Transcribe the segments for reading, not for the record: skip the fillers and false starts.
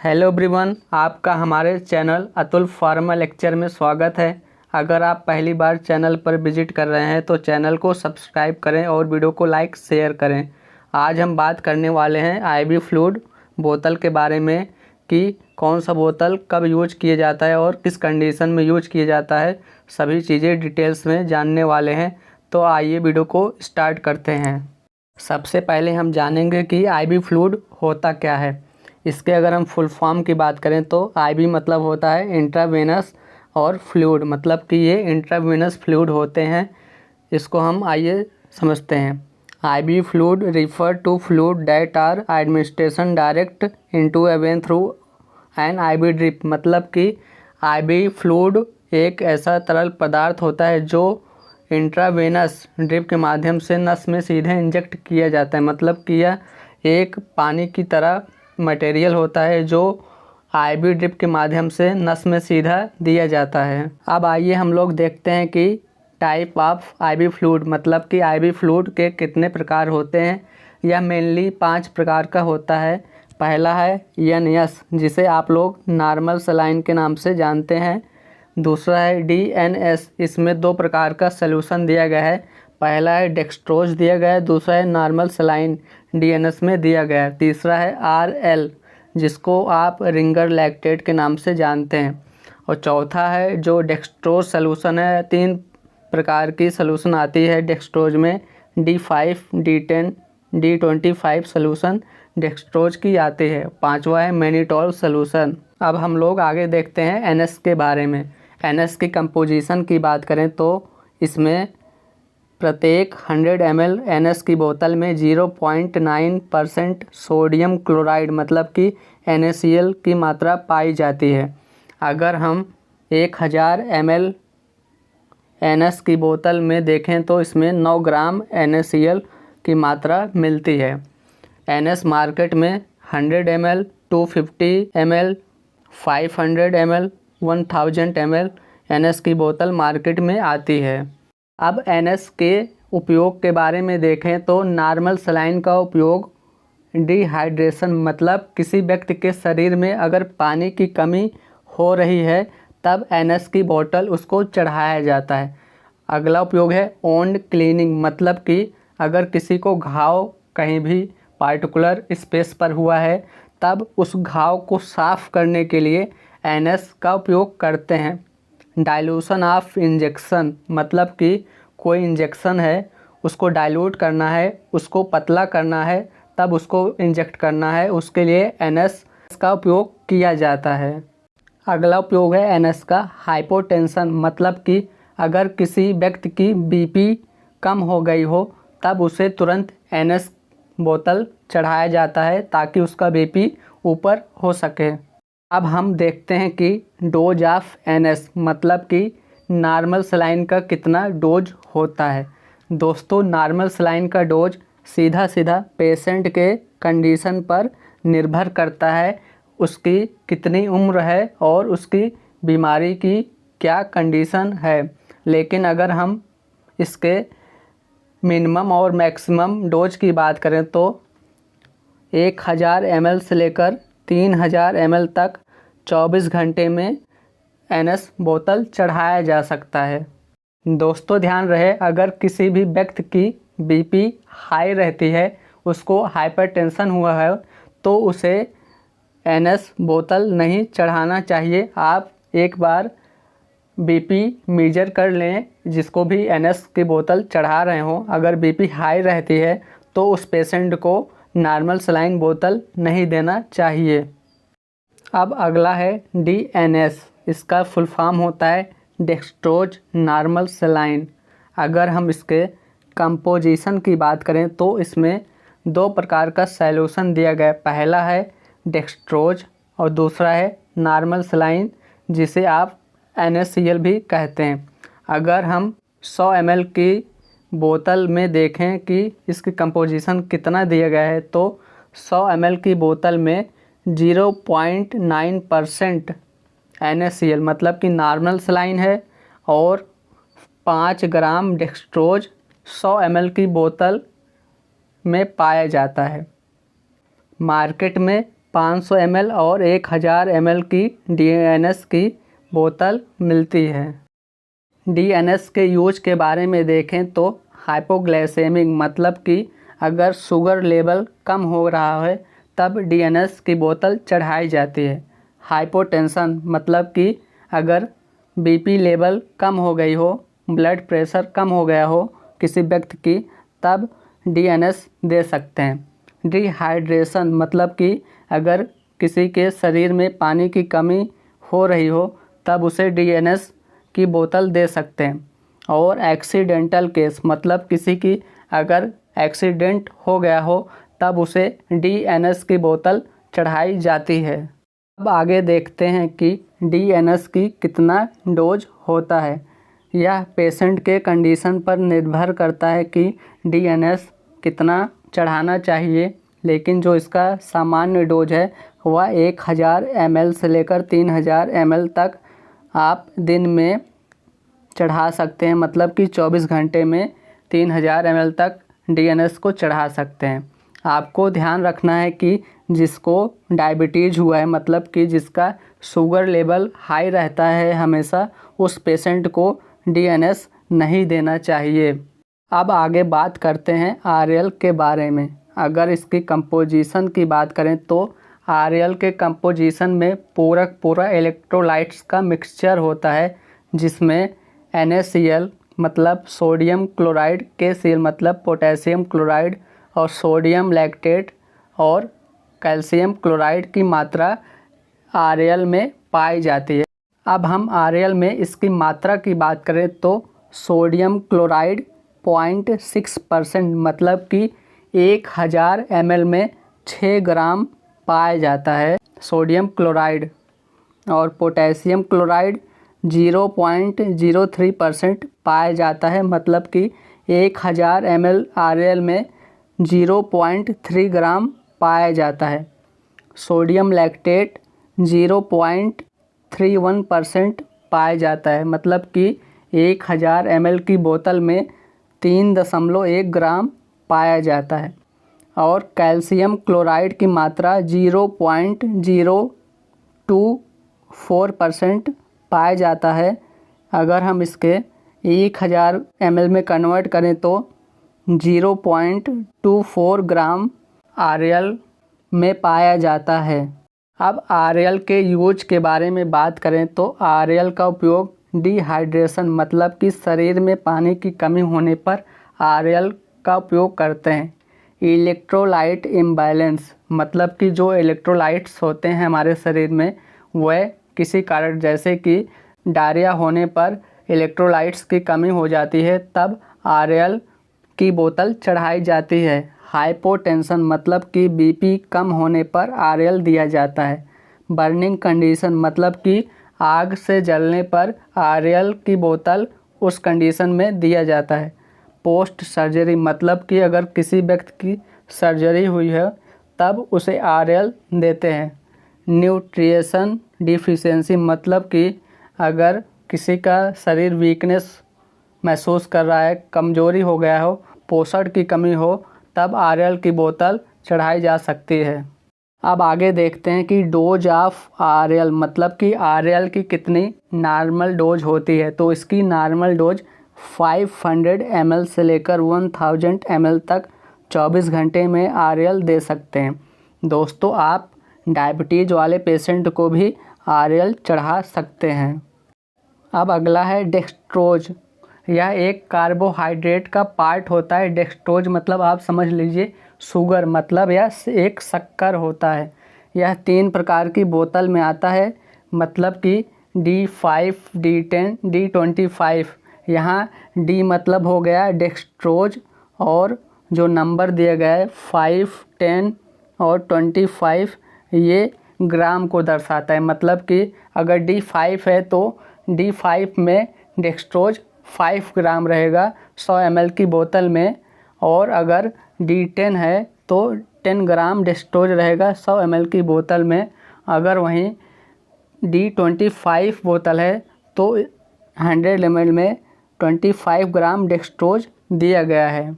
Hello everyone, आपका हमारे channel Atul pharma lecture में स्वागत है। अगर आप पहली बार चैनल पर विजिट कर रहे हैं तो चैनल को सब्सक्राइब करें और वीडियो को लाइक शेयर करें। आज हम बात करने वाले हैं आईवी फ्लूइड बोतल के बारे में कि कौन सा बोतल कब यूज किया जाता है और किस कंडीशन में यूज किया जाता है। सभी चीज़ें डिटेल्स में जानने वाले हैं, तो आइए वीडियो को स्टार्ट करते हैं। सबसे पहले हम जानेंगे कि आईवी फ्लूइड होता क्या है। इसके अगर हम फुल फॉर्म की बात करें तो आईवी मतलब होता है इंट्रावेनस और फ्लूइड मतलब कि ये इंट्रावेनस फ्लूइड होते हैं। इसको हम आइए समझते हैं। IV fluid refer to fluid that are administration direct into a vein through an IV drip मतलब कि आईवी फ्लूइड एक ऐसा तरल पदार्थ होता है जो इंट्रावेनस ड्रिप के माध्यम से नस में सीधे इंजेक्ट किया जाता है। मतलब कि यह एक पानी की तरह मटेरियल होता है जो आईवी ड्रिप के माध्यम से नस में सीधा दिया जाता है। अब आइए हम लोग देखते हैं कि टाइप ऑफ आईवी फ्लूइड मतलब कि आईवी फ्लूइड के कितने प्रकार होते हैं। यह मेनली 5 प्रकार का होता है। पहला है एनएस, जिसे आप लोग नॉर्मल सलाइन के नाम से जानते हैं। दूसरा है डीएनएस, इसमें 2 प्रकार का सलूशन दिया गया है। पहला है डेक्सट्रोज दिया गया है, दूसरा है नॉर्मल सलाइन डीएनएस में दिया गया है। तीसरा है आरएल, जिसको आप रिंगर लैक्टेट के नाम से जानते हैं। और चौथा है जो डेक्सट्रोज सलूशन है। 3 प्रकार की सलूशन आती है डेक्सट्रोज में, D5, D10, D25 solution dextrose की आती है। पांचवा है मैनिटोल सलूशन। अब हम लोग आगे देखते हैं एनएस के बारे में। एनएस की कंपोजिशन की बात करें तो इसमें प्रत्येक 100 ml एनएस की बोतल में 0.9% सोडियम क्लोराइड मतलब कि NaCl की मात्रा पाई जाती है। अगर हम 1000 ml एनएस की बोतल में देखें तो इसमें 9 ग्राम NaCl की मात्रा मिलती है। एनएस मार्केट में 100 ml, 250 ml, 500 ml, 1000 ml NS की बोतल मार्केट में आती है। अब एनएस के उपयोग के बारे में देखें तो नॉर्मल सलाइन का उपयोग डिहाइड्रेशन मतलब किसी व्यक्ति के शरीर में अगर पानी की कमी हो रही है तब एनएस की बोतल उसको चढ़ाया जाता है। अगला उपयोग है वुंड क्लीनिंग मतलब कि अगर किसी को घाव कहीं भी पार्टिकुलर स्पेस पर हुआ है तब उस घाव को साफ करने के लिए एनएस का उपयोग करते हैं। डाइल्यूशन ऑफ इंजेक्शन मतलब कि कोई इंजेक्शन है उसको डाइल्यूट करना है, उसको पतला करना है, तब उसको इंजेक्ट करना है, उसके लिए एनएस का उपयोग किया जाता है। अगला उपयोग है एनएस का हाइपोटेंशन मतलब कि अगर किसी व्यक्ति की बीपी कम हो गई हो तब उसे तुरंत एनएस बोतल चढ़ाया जाता है ताकि उसका बीपी ऊपर हो सके। अब हम देखते हैं कि डोज ऑफ एनएस मतलब कि नॉर्मल सलाइन का कितना डोज होता है। दोस्तों, नॉर्मल सलाइन का डोज सीधा पेशेंट के कंडीशन पर निर्भर करता है, उसकी कितनी उम्र है और उसकी बीमारी की क्या कंडीशन है। लेकिन अगर हम इसके मिनिमम और मैक्सिमम डोज की बात करें तो 1000 ml से लेकर 3000 ml तक 24 घंटे में एनएस बोतल चढ़ाया जा सकता है। दोस्तों, ध्यान रहे अगर किसी भी व्यक्ति की बीपी हाई रहती है, उसको हाइपरटेंशन हुआ है तो उसे एनएस बोतल नहीं चढ़ाना चाहिए। आप एक बार बीपी मेजर कर लें, जिसको भी एनएस की बोतल चढ़ा रहे हो, अगर बीपी हाई रहती है तो उस पेशेंट को नॉर्मल सलाइन बोतल नहीं देना चाहिए। अब अगला है डीएनएस, इसका फुल फॉर्म होता है डेक्सट्रोज नॉर्मल सलाइन। अगर हम इसके कंपोजिशन की बात करें तो इसमें 2 प्रकार का सॉल्यूशन दिया गया है। पहला है डेक्सट्रोज और दूसरा है नॉर्मल सलाइन, जिसे आप NaCl भी कहते हैं। अगर हम 100 ml की बोतल में देखें कि इसकी कंपोजिशन कितना दिया गया है तो 100 ml की बोतल में 0.9% NaCl मतलब कि नॉर्मल सलाइन है और 5 ग्राम डेक्सट्रोज 100 ml की बोतल में पाया जाता है। मार्केट में 500 ml और 1000 ml की DNS की बोतल मिलती है। DNS के यूज के बारे में देखें तो हाइपोग्लाइसेमिक मतलब कि अगर शुगर लेवल कम हो रहा है तब DNS की बोतल चढ़ाई जाती है। हाइपोटेंशन मतलब कि अगर BP लेवल कम हो गई हो, ब्लड प्रेशर कम हो गया हो किसी व्यक्ति की, तब DNS दे सकते हैं। डिहाइड्रेशन मतलब कि अगर किसी के शरीर में पानी की कमी हो रही हो तब उसे DNS की बोतल दे सकते हैं। और एक्सीडेंटल केस मतलब किसी की अगर एक्सीडेंट हो गया हो तब उसे DNS की बोतल चढ़ाई जाती है। अब आगे देखते हैं कि DNS की कितना डोज होता है। यह पेशेंट के कंडीशन पर निर्भर करता है कि DNS कितना चढ़ाना चाहिए, लेकिन जो इसका सामान्य डोज है वह 1000 ml से लेकर 3000 ml तक आप दिन में चढ़ा सकते हैं। मतलब कि 24 घंटे में 3000 ml तक DNS को चढ़ा सकते हैं। आपको ध्यान रखना है कि जिसको डायबिटीज़ हुआ है, मतलब कि जिसका शुगर लेवल हाई रहता है हमेशा, उस पेशेंट को DNS नहीं देना चाहिए। अब आगे बात करते हैं RL के बारे में। अगर इसकी कंपोजिशन की बात करें तो RL के कंपोजिशन में पूरा इलेक्ट्रोलाइट्स का मिक्सचर होता है, जिसमें NaCl मतलब सोडियम क्लोराइड, KCl मतलब पोटेशियम क्लोराइड और सोडियम लैक्टेट और कैल्शियम क्लोराइड की मात्रा RL में पाई जाती है। अब हम RL में इसकी मात्रा की बात करें तो सोडियम क्लोराइड 0.6% मतलब कि 1000 ml में 6 ग्राम पाया जाता है सोडियम क्लोराइड, और पोटेशियम क्लोराइड 0.03% पाया जाता है, मतलब कि 1000 ml RL में 0.3 ग्राम पाया जाता है। सोडियम लैक्टेट 0.31% पाया जाता है, मतलब कि 1000 ml की बोतल में 3.1 ग्राम पाया जाता है। और कैल्शियम क्लोराइड की मात्रा 0.024% पाया जाता है। अगर हम इसके 1000 ml में कन्वर्ट करें तो 0.24 ग्राम RL में पाया जाता है। अब RL के यूज के बारे में बात करें तो RL का उपयोग डिहाइड्रेशन मतलब कि शरीर में पानी की कमी होने पर RL का उपयोग करते हैं। इलेक्ट्रोलाइट इम्बैलेंस मतलब कि जो इलेक्ट्रोलाइट्स होते हैं हमारे शरीर में, वह किसी कारण जैसे कि डायरिया होने पर इलेक्ट्रोलाइट्स की कमी हो जाती है, तब RL की बोतल चढ़ाई जाती है। हाइपोटेंशन मतलब कि BP कम होने पर RL दिया जाता है। बर्निंग कंडीशन मतलब कि आग से जलने पर RL की बोतल उस कंडीशन में दिया जाता है। पोस्ट सर्जरी मतलब कि अगर किसी व्यक्ति की सर्जरी हुई है तब उसे RL देते हैं। न्यूट्रिशन डिफिशियंसी मतलब कि अगर किसी का शरीर वीकनेस महसूस कर रहा है, कमजोरी हो गया हो, पोषण की कमी हो, तब RL की बोतल चढ़ाई जा सकती है। अब आगे देखते हैं कि डोज ऑफ RL मतलब कि RL की कितनी नॉर्मल डोज होती है। तो इसकी नॉर्मल डोज 500 ml से लेकर 1000 ml तक 24 घंटे में RL दे सकते हैं। दोस्तों, आप डायबिटीज़ वाले पेशेंट को भी RL चढ़ा सकते हैं। अब अगला है डेक्सट्रोज। यह एक कार्बोहाइड्रेट का पार्ट होता है। डेक्सट्रोज मतलब आप समझ लीजिए शुगर, मतलब यह एक शक्कर होता है। यह 3 प्रकार की बोतल में आता है, मतलब कि D5, D10, D25। यहाँ D मतलब हो गया डेक्सट्रोज, और जो नंबर दिया गया है 5, 10 और 25, ये ग्राम को दर्शाता है। मतलब कि अगर D5 है तो D5 में डेक्सट्रोज 5 ग्राम रहेगा 100 ml की बोतल में, और अगर D10 है तो 10 ग्राम डेक्सट्रोज रहेगा 100 ml की बोतल में। अगर वहीं D25 बोतल है तो 100 ml में 25 ग्राम डेक्सट्रोज दिया गया है।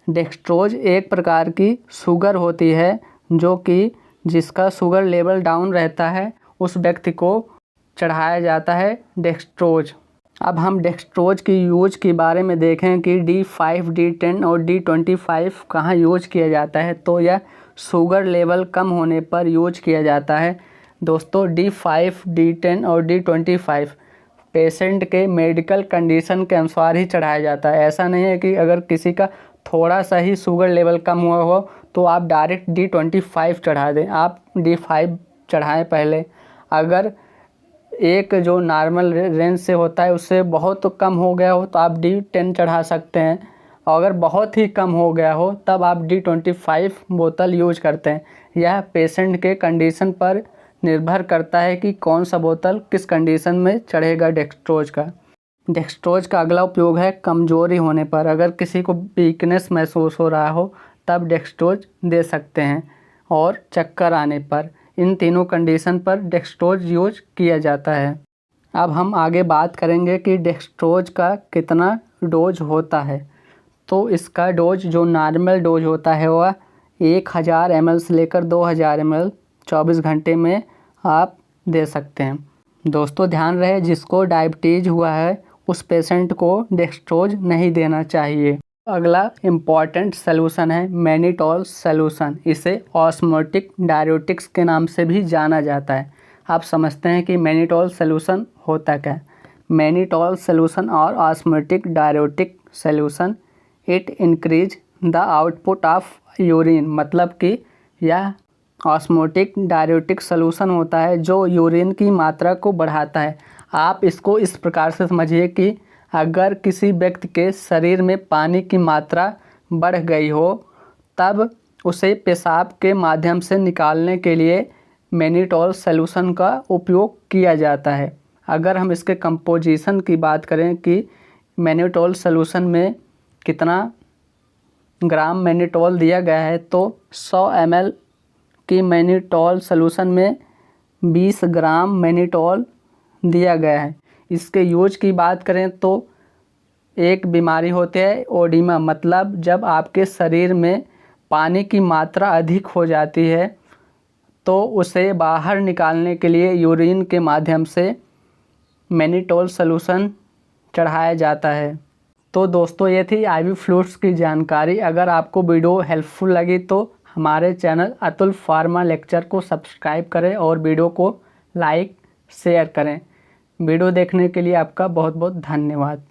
डेक्सट्रोज एक प्रकार की शुगर होती है जो कि जिसका शुगर लेवल डाउन रहता है उस व्यक्ति को चढ़ाया जाता है डेक्सट्रोज। अब हम डेक्सट्रोज की यूज के बारे में देखें कि D5, D10 और D25 कहाँ यूज किया जाता है, तो यह शुगर लेवल कम होने पर यूज किया जाता है। दोस्तों D5, D10 और D25 पेशेंट के मेडिकल कंडीशन के अनुसार ही चढ़ाया जाता है। ऐसा नहीं है कि अगर किसी का थोड़ा सा ही शुगर लेवल कम हुआ हो तो आप डायरेक्ट D25 चढ़ा दें, आप D5 चढ़ाएं पहले। अगर एक जो नॉर्मल रेंज से होता है उससे बहुत कम हो गया हो तो आप D10 चढ़ा सकते हैं, और अगर बहुत ही कम हो गया हो तब आप D25 बोतल यूज करते हैं। यह पेशेंट के कंडीशन पर निर्भर करता है कि कौन सा बोतल किस कंडीशन में चढ़ेगा डेक्सट्रोज का। डेक्सट्रोज का अगला उपयोग है कमजोरी होने पर। अगर किसी को वीकनेस महसूस हो रहा हो तब डेक्सट्रोज दे सकते हैं, और चक्कर आने पर। इन तीनों कंडीशन पर डेक्सट्रोज यूज किया जाता है। अब हम आगे बात करेंगे कि डेक्सट्रोज का कितना डोज होता है। तो इसका डोज जो नॉर्मल डोज होता है वह 1000 ml से लेकर 2000 ml 24 घंटे में आप दे सकते हैं। दोस्तों ध्यान रहे, जिसको डायबिटीज़ हुआ है उस पेशेंट को डेक्सट्रोज नहीं देना चाहिए। अगला इम्पॉर्टेंट सलूशन है मैनिटोल सलूशन। इसे ऑस्मोटिक डायरेटिक्स के नाम से भी जाना जाता है। आप समझते हैं कि मैनिटोल सलूशन होता क्या है। मैनिटोल सलूशन और osmotic diuretic solution it increase the output of urine, मतलब कि यह ऑस्मोटिक डायरेटिक सलूशन होता है जो यूरिन की मात्रा को बढ़ाता है। आप इसको इस प्रकार से समझिए कि अगर किसी व्यक्ति के शरीर में पानी की मात्रा बढ़ गई हो तब उसे पेशाब के माध्यम से निकालने के लिए मैनिटोल सलूशन का उपयोग किया जाता है। अगर हम इसके कंपोजिशन की बात करें कि मैनिटोल सलूशन में कितना ग्राम मैनिटोल दिया गया है, तो 100 ml की मैनिटोल सलूशन में 20 ग्राम मैनिटोल दिया गया है। इसके यूज की बात करें तो एक बीमारी होती है ओडिमा, मतलब जब आपके शरीर में पानी की मात्रा अधिक हो जाती है तो उसे बाहर निकालने के लिए यूरिन के माध्यम से मैनिटोल सलूशन चढ़ाया जाता है। तो दोस्तों ये थी IV फ्लूइड्स की जानकारी। अगर आपको वीडियो हेल्पफुल लगी तो हमारे चैनल अतुल फार्मा लेक्चर को सब्सक्राइब करें और वीडियो को लाइक शेयर करें। वीडियो देखने के लिए आपका बहुत बहुत धन्यवाद।